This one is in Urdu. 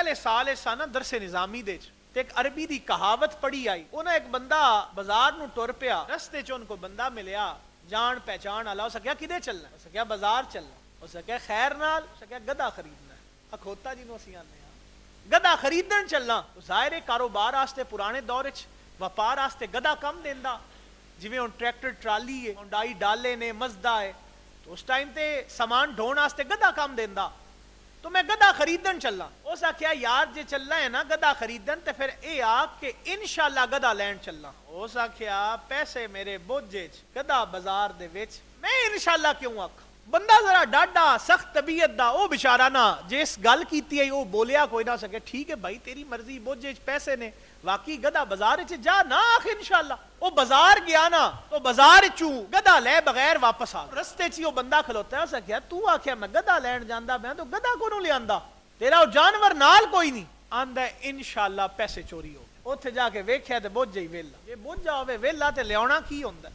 پہلے سال سانا درس نظامی دے تے ایک عربی دی کہاوت پڑھی آئی. انہاں ایک بندہ بازار نو ٹر پیا, رستے چ ان کو بندہ ملیا جان پہچان والا. اس کہیا کدے چلنا؟ اس کہیا بازار چلنا. اس کہیا خیر نال؟ اس کہیا گدا خریدنا ہے. کھوتا جی نو اسی آنے گدا خریدن چلنا. ظاہر ہے کاروبار واسطے پرانے دور وچ وپار واسطے گدا کم دیندا, جویں ہن ٹریکٹر ٹرالی ہے, ہنڈائی ڈالے نے, مزدا ہے, تو اس ٹائم تے سامان ڈھون واسطے گدا کم دیندا. تو میں گدا خریدن چلنا. اس آخیا یار جے چلنا ہے نا گدا خریدن تے پھر اے آکھ کے انشاءاللہ گدا لین چلنا. اس آخیا پیسے میرے بوجھے چ گدا بازار دے وچ میں انشاءاللہ کیوں آکھ. بندہ ذرا ڈاڈا سخت طبیعت دا, او بیچارہ نا جس گل کیتی ہے او بولیا کوئی نہ سکے. ٹھیک ہے بھائی تیری مرضی, بوجھے چ پیسے نے, واقعی گدا بازار چ جا نہ آخ انشاءاللہ. او بازار گیا نا تو بازار چوں گدا لے بغیر واپس آ. رستے چ او بندہ کھلوتا ہے. اس کہیا تو آکھیا میں گدا لین جاندا میں تو گدا کونوں لے آندا, تیرا او جانور نال کوئی نہیں. آندا انشاءاللہ پیسے چوری ہو گئے. اوتھے جا کے ویکھیا تے بوجھ ہی ویلا. جے بوجھا ہوے ویلا تے لیاونا کی ہوندا؟